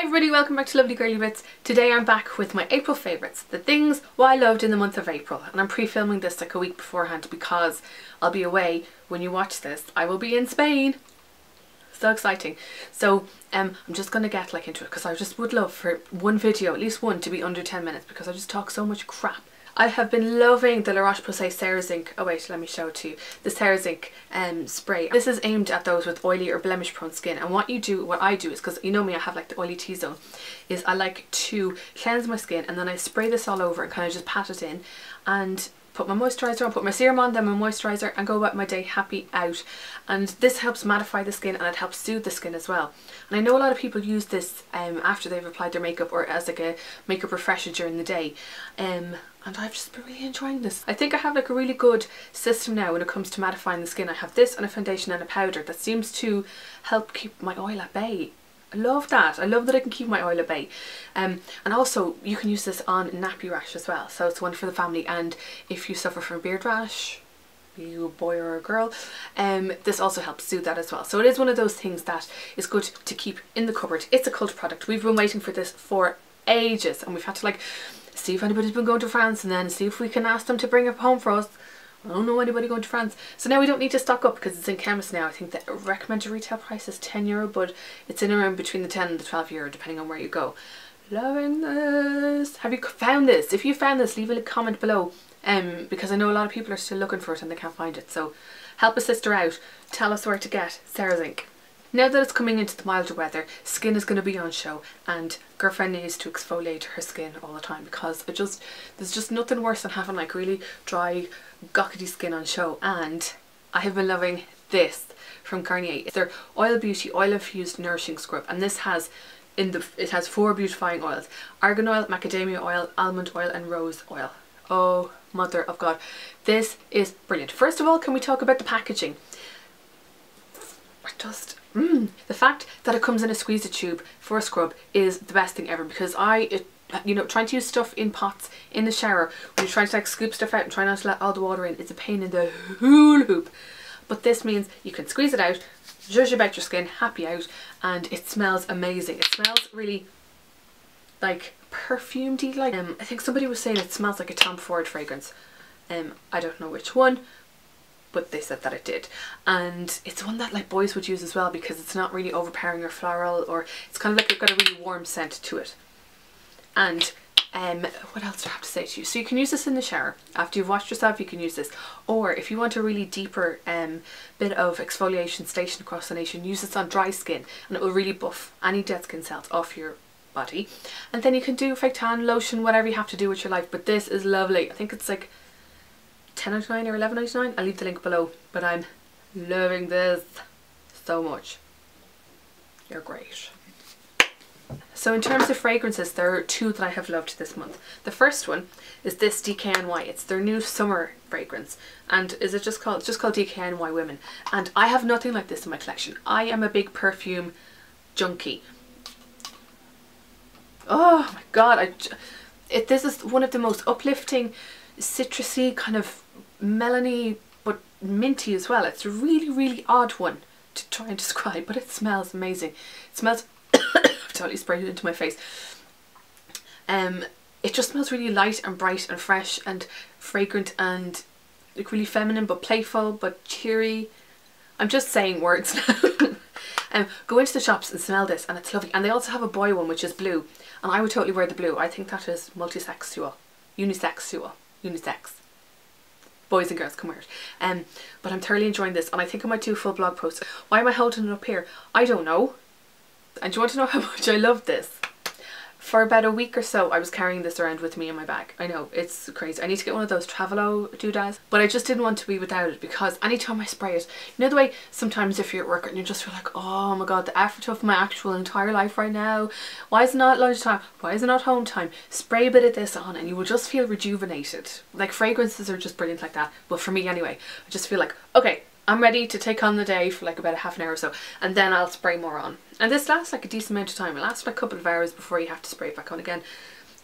everybody, welcome back to LovelyGirlieBits. Today I'm back with my April favourites, the things what I loved in the month of April, and I'm pre-filming this like a week beforehand because I'll be away when you watch this. I will be in Spain. So exciting. So I'm just gonna get like into it because I just would love for one video, at least one, to be under 10 minutes because I just talk so much crap. I have been loving the Roche-Posay Serozinc, oh wait, let me show it to you, the Serozinc spray. This is aimed at those with oily or blemish prone skin, and what I do is, because you know me, I have like the oily T-zone, is I like to cleanse my skin and then I spray this all over and kind of just pat it in and put my moisturiser on, put my serum on, then my moisturiser, and go about my day happy out. And this helps mattify the skin and it helps soothe the skin as well. And I know a lot of people use this after they've applied their makeup or as like a makeup refresher during the day. And I've just been really enjoying this. I think I have like a really good system now when it comes to mattifying the skin. I have this and a foundation and a powder that seems to help keep my oil at bay. I love that. I love that I can keep my oil at bay. And also you can use this on nappy rash as well. So it's one for the family, and if you suffer from beard rash, be you a boy or a girl, this also helps soothe that as well. So it is one of those things that is good to keep in the cupboard. It's a cult product. We've been waiting for this for ages and we've had to like see if anybody's been going to France and then see if we can ask them to bring it home for us. I don't know anybody going to France. So now we don't need to stock up because it's in chemists now. I think the recommended retail price is €10, but it's in around between the 10 and the €12 depending on where you go. Loving this. Have you found this? If you found this, leave a comment below because I know a lot of people are still looking for it and they can't find it. So help a sister out. Tell us where to get Serozinc. Now that it's coming into the milder weather, skin is going to be on show and girlfriend needs to exfoliate her skin all the time because there's just nothing worse than having like really dry, gockety skin on show. And I have been loving this from Garnier. It's their Oil Beauty Oil Infused Nourishing Scrub, and this has it has 4 beautifying oils: argan oil, macadamia oil, almond oil and rose oil. Oh mother of God, this is brilliant. First of all, can we talk about the packaging? The fact that it comes in a squeezer tube for a scrub is the best thing ever, because you know, trying to use stuff in pots in the shower when you're trying to like scoop stuff out and try not to let all the water in, it's a pain in the hula hoop. But this means you can squeeze it out, zhuzh about your skin, happy out, and it smells amazing. It smells really like perfumed-y, like I think somebody was saying it smells like a Tom Ford fragrance. I don't know which one, but they said that it did, and it's one that like boys would use as well because it's not really overpowering or floral, or it's kind of like it's got a really warm scent to it. And what else do I have to say to you? So you can use this in the shower after you've washed yourself. You can use this, or if you want a really deeper bit of exfoliation station across the nation, use this on dry skin and it will really buff any dead skin cells off your body. And then you can do fake tan, lotion, whatever you have to do with your life. But this is lovely. I think it's like $10.99 or $11.99. I'll leave the link below, but I'm loving this so much. You're great. So in terms of fragrances, there are 2 that I have loved this month. The first one is this DKNY. It's their new summer fragrance, and it's just called DKNY Women, and I have nothing like this in my collection. I am a big perfume junkie. Oh my god, this is one of the most uplifting, citrusy, kind of melony but minty as well. It's a really odd one to try and describe, but it smells amazing. It smells I've totally sprayed it into my face. It just smells really light and bright and fresh and fragrant and like really feminine but playful but cheery. I'm just saying words now. Go into the shops and smell this and it's lovely. And they also have a boy one which is blue, and I would totally wear the blue. I think that is multisexual, unisex. Boys and girls can wear it. But I'm thoroughly enjoying this, and I think I might do a full blog post. Why am I holding it up here? I don't know. And do you want to know how much I love this? For about a week or so I was carrying this around with me in my bag. I know, it's crazy. I need to get one of those Travelo doodads, but I just didn't want to be without it because anytime I spray it, you know the way sometimes if you're at work and you just feel like, oh my god, the effort of my actual entire life right now, why is it not lunchtime, why is it not home time? Spray a bit of this on and you will just feel rejuvenated. Like fragrances are just brilliant like that. Well, for me anyway, I just feel like, okay, I'm ready to take on the day for like about a half an hour or so, and then I'll spray more on. And this lasts like a decent amount of time. It lasts like a couple of hours before you have to spray it back on again.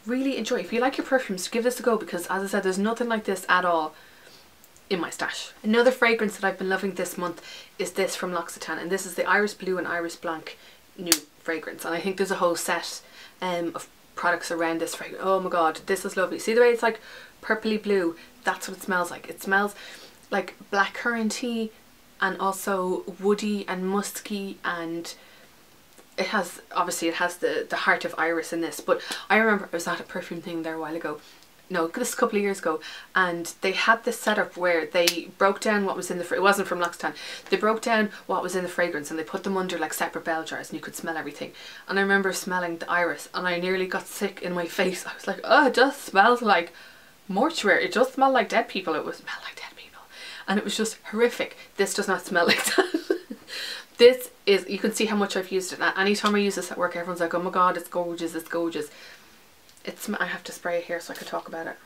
Really enjoy. If you like your perfumes, give this a go because, as I said, there's nothing like this at all in my stash. Another fragrance that I've been loving this month is this from L'Occitane, and this is the Iris Blue and Iris Blanc new fragrance. fragrance, and I think there's a whole set of products around this fragrance. Oh my god, this is lovely. See the way it's like purpley blue? That's what it smells like. It smells like blackcurranty and also woody and musky, and it has, obviously it has the heart of iris in this. But I remember I was at a perfume thing there a while ago, no, this a couple of years ago, and they had this setup where they broke down what was in the, it wasn't from L'Occitane, they broke down what was in the fragrance and they put them under like separate bell jars and you could smell everything. And I remember smelling the iris and I nearly got sick in my face. I was like, oh, it just smells like mortuary, it just smelled like dead people, it was smelled like dead people, and it was just horrific. This does not smell like that. This is, you can see how much I've used it. Anytime I use this at work, everyone's like, oh my god, it's gorgeous, it's gorgeous. I have to spray it here so I can talk about it.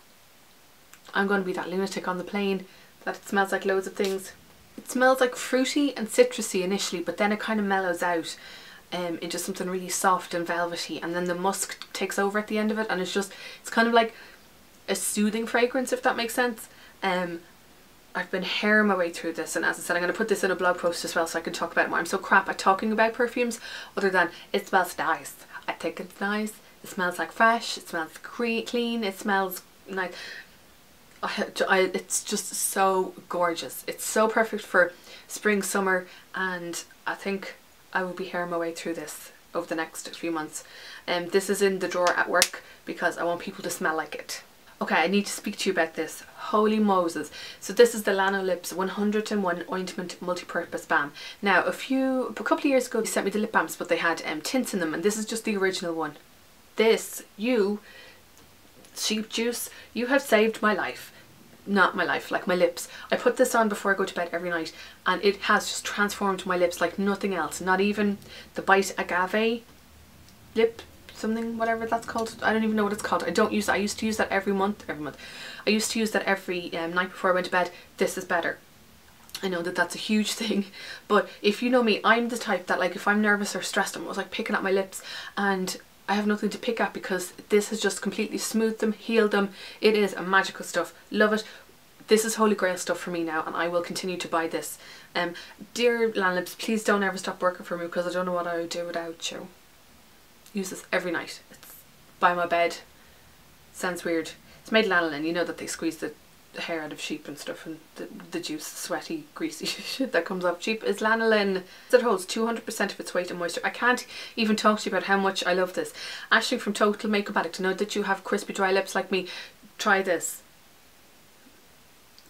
I'm going to be that lunatic on the plane that it smells like loads of things. It smells like fruity and citrusy initially, but then it kind of mellows out into something really soft and velvety, and then the musk takes over at the end of it, and it's kind of like a soothing fragrance, if that makes sense. I've been hairing my way through this, and as I said, I'm going to put this in a blog post as well so I can talk about it more. I'm so crap at talking about perfumes other than it smells nice. I think it's nice. It smells like fresh, it smells clean, it smells nice. It's just so gorgeous. It's so perfect for spring, summer, and I think I will be hairing my way through this over the next few months. This is in the drawer at work because I want people to smell like it. Okay, I need to speak to you about this. Holy Moses. So this is the Lanolips 101 Ointment Multi-Purpose Balm. Now, a couple of years ago, they sent me the lip balms, but they had tints in them, and this is just the original one. This, you, sheep juice, you have saved my life. Not my life, like my lips. I put this on before I go to bed every night, and it has just transformed my lips like nothing else. Not even the Bite Agave lip something, whatever that's called. I don't even know what it's called. I don't use that. I used to use that every month. I used to use that every night before I went to bed. This is better. I know that that's a huge thing, but if you know me, I'm the type that, like, if I'm nervous or stressed, I'm always like picking at my lips, and I have nothing to pick at because this has just completely smoothed them, healed them. It is a magical stuff. Love it. This is holy grail stuff for me now, and I will continue to buy this. Dear Lanolips, please don't ever stop working for me because I don't know what I would do without you. Use this every night. It's by my bed. Sounds weird. It's made lanolin. You know that they squeeze the hair out of sheep and stuff, and the juice, sweaty, greasy shit that comes off sheep is lanolin. It holds 200% of its weight in moisture. I can't even talk to you about how much I love this. Ashley from Total Makeup Addict, to know that you have crispy dry lips like me, try this.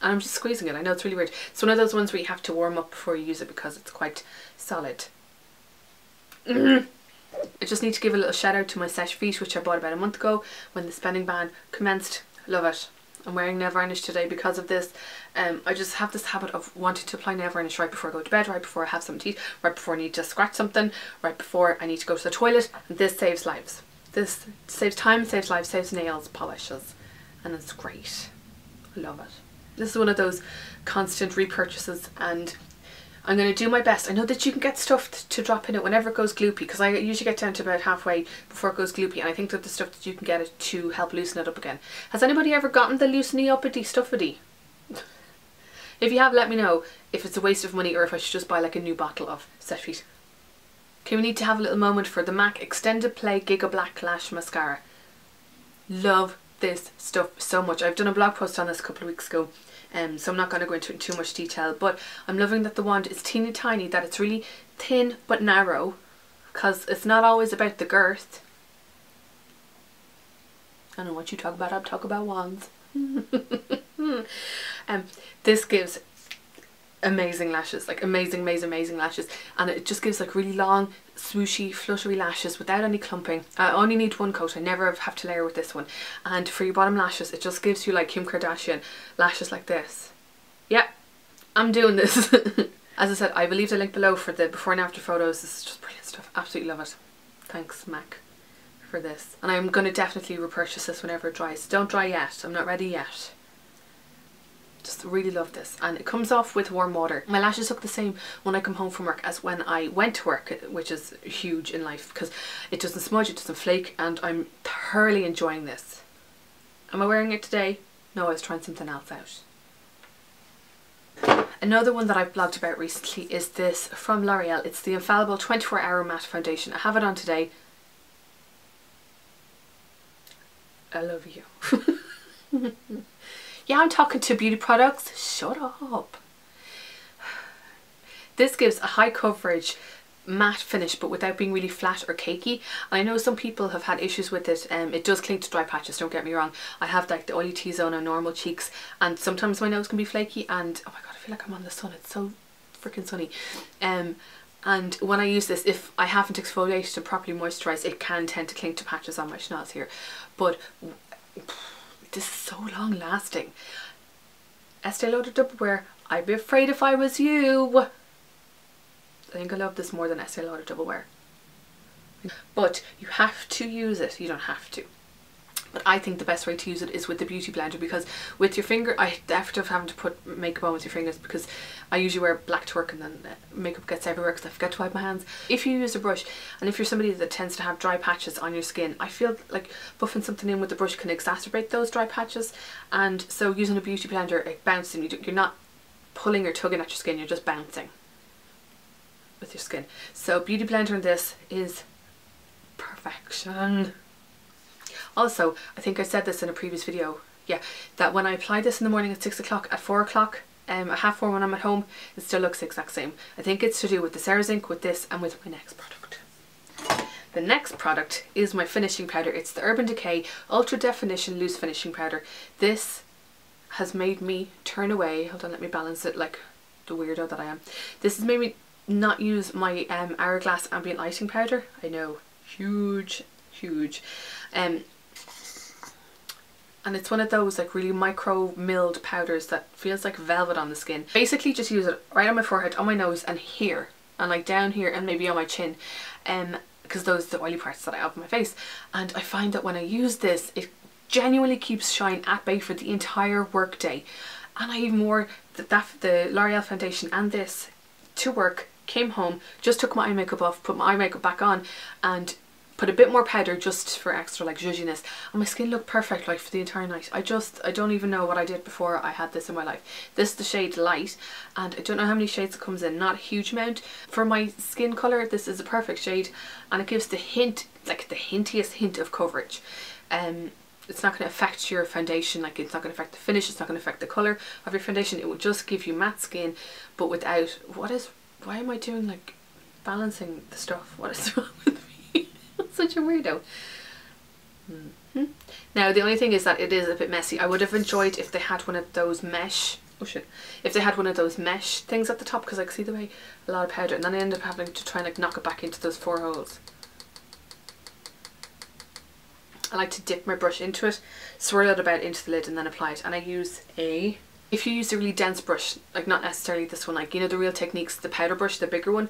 And I'm just squeezing it. I know it's really weird. It's one of those ones where you have to warm up before you use it because it's quite solid. I just need to give a little shout out to my Seche Vite, which I bought about a month ago when the spending ban commenced. Love it. I'm wearing nail varnish today because of this. I just have this habit of wanting to apply nail varnish right before I go to bed, right before I have something to eat, right before I need to scratch something, right before I need to go to the toilet, and this saves lives. This saves time, saves lives, saves nails, polishes, and it's great. I love it. This is one of those constant repurchases, and I'm going to do my best. I know that you can get stuff to drop in it whenever it goes gloopy, because I usually get down to about halfway before it goes gloopy, and I think that the stuff that you can get it to help loosen it up again. Has anybody ever gotten the looseny uppity stuffity? If you have, let me know if it's a waste of money or if I should just buy like a new bottle of Seche Vite. Okay, we need to have a little moment for the MAC Extended Play Gigablack Lash Mascara. Love this stuff so much. I've done a blog post on this a couple of weeks ago, so I'm not going to go into it in too much detail, but I'm loving that the wand is teeny tiny, that it's really thin but narrow, because it's not always about the girth. I don't know what you talk about, I talk about wands. This gives amazing lashes, like amazing lashes, and it just gives like really long, swooshy, fluttery lashes without any clumping. I only need one coat, I never have to layer with this one, and for your bottom lashes it just gives you like Kim Kardashian lashes like this. Yeah, I'm doing this. As I said, I will leave the link below for the before and after photos. This is just brilliant stuff, absolutely love it. Thanks MAC for this, and I'm going to definitely repurchase this whenever it dries. Don't dry yet, I'm not ready yet. Just really love this, and it comes off with warm water. My lashes look the same when I come home from work as when I went to work, which is huge in life because it doesn't smudge, it doesn't flake, and I'm thoroughly enjoying this. Am I wearing it today? No, I was trying something else out. Another one that I've blogged about recently is this from L'Oreal. It's the Infallible 24-Hour Matte Foundation. I have it on today. I love you. Yeah, I'm talking to beauty products. Shut up. This gives a high coverage matte finish but without being really flat or cakey. And I know some people have had issues with it. It does cling to dry patches, don't get me wrong. I have like the oily T-zone on normal cheeks, and sometimes my nose can be flaky, and oh my god, I feel like I'm on the sun. It's so freaking sunny. And when I use this, if I haven't exfoliated and properly moisturised, it can tend to cling to patches on my schnoz here. But this is so long lasting. Estee Lauder Double Wear, I'd be afraid if I was you. I think I love this more than Estee Lauder Double Wear. But you have to use it. You don't have to. But I think the best way to use it is with the Beauty Blender, because with your finger, I the effort of having to put makeup on with your fingers, because I usually wear black to work and then makeup gets everywhere because I forget to wipe my hands. If you use a brush, and if you're somebody that tends to have dry patches on your skin, I feel like buffing something in with the brush can exacerbate those dry patches. And so using a Beauty Blender, like bouncing, you're not pulling or tugging at your skin, you're just bouncing with your skin. So Beauty Blender in this is perfection. Also, I think I said this in a previous video, yeah, that when I apply this in the morning at 6 o'clock, at 4 o'clock, at half 4 when I'm at home, it still looks the exact same. I think it's to do with the Serozinc, with this, and with my next product. The next product is my finishing powder. It's the Urban Decay Ultra Definition Loose Finishing Powder. This has made me turn away, hold on, let me balance it like the weirdo that I am. This has made me not use my Hourglass Ambient Lighting Powder. I know, huge. And it's one of those like really micro milled powders that feels like velvet on the skin. Basically just use it right on my forehead, on my nose, and here, and like down here, and maybe on my chin, because those are the oily parts that I have on my face. And I find that when I use this, it genuinely keeps shine at bay for the entire work day. And I even wore the L'Oreal foundation and this to work, came home, just took my eye makeup off, put my eye makeup back on, and put a bit more powder just for extra like zhuzhiness, and my skin looked perfect like for the entire night. I don't even know what I did before I had this in my life. This is the shade Light, and I don't know how many shades it comes in, not a huge amount. For my skin colour, this is a perfect shade, and it gives the hint, like the hintiest hint of coverage. It's not going to affect your foundation, like it's not going to affect the finish, it's not going to affect the colour of your foundation. It will just give you matte skin, but without, why am I doing like balancing the stuff? What is wrong with me? I'm such a weirdo. Now the only thing is that it is a bit messy. I would have enjoyed if they had one of those mesh, if they had one of those mesh things at the top, because I could see the way a lot of powder, and then I end up having to try and like knock it back into those 4 holes. I like to dip my brush into it, swirl it about into the lid, and then apply it. And I use if you use a really dense brush, like not necessarily this one, like you know the Real Techniques, the powder brush, the bigger one,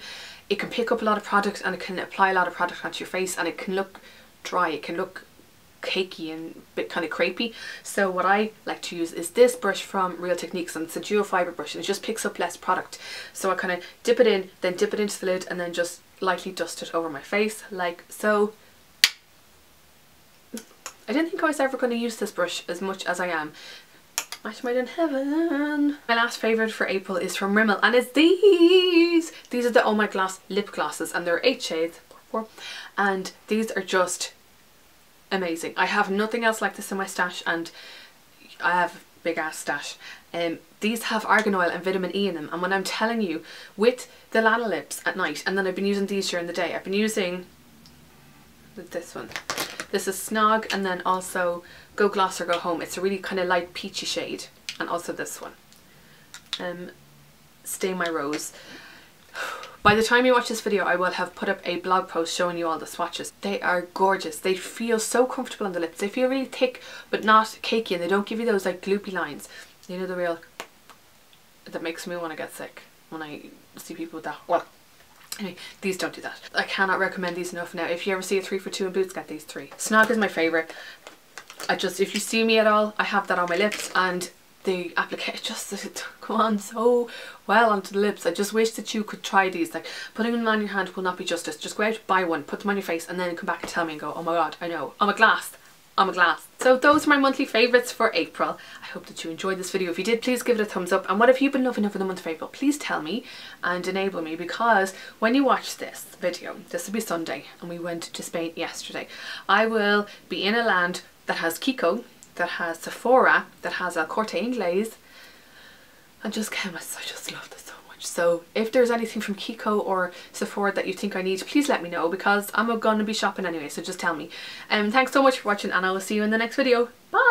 it can pick up a lot of product and it can apply a lot of product onto your face, and it can look dry, it can look cakey and a bit kind of crepey. So what I like to use is this brush from Real Techniques, and it's a duo fibre brush, and it just picks up less product. So I kind of dip it in, then dip it into the lid, and then just lightly dust it over my face like so. I didn't think I was ever going to use this brush as much as I am. Match made in heaven. My last favourite for April is from Rimmel, and it's these. These are the Oh My Gloss lip glosses, and there are 8 shades, 4, and these are just amazing. I have nothing else like this in my stash, and I have a big ass stash. These have argan oil and vitamin E in them, and when I'm telling you, with the Lanolips at night, and then I've been using these during the day, I've been using this one. This is Snog, and then also Go Gloss or Go Home. It's a really kind of light peachy shade. And also this one, Stay My Rose. By the time you watch this video, I will have put up a blog post showing you all the swatches. They are gorgeous. They feel so comfortable on the lips. They feel really thick but not cakey, and they don't give you those like gloopy lines. You know, the real, that makes me want to get sick when I see people with that. Well, anyway, these don't do that. I cannot recommend these enough. Now, if you ever see a 3 for 2 in Boots, get these 3. Snog is my favourite. If you see me at all, I have that on my lips, and the applicator just go on so well onto the lips. I just wish that you could try these. Like, putting them on your hand will not be justice. Just go out, buy one, put them on your face, and then come back and tell me and go, oh my god, I know. Oh my glass. Oh My Gloss. So those are my monthly favourites for April. I hope that you enjoyed this video. If you did, please give it a thumbs up. And what have you been loving over the month of April? Please tell me and enable me, because when you watch this video, this will be Sunday and we went to Spain yesterday, I will be in a land that has Kiko, that has Sephora, that has El Corte Inglés, and just chemists. I just love this so much. So if there's anything from Kiko or Sephora that you think I need, please let me know, because I'm going to be shopping anyway, so just tell me. Thanks so much for watching, and I will see you in the next video. Bye!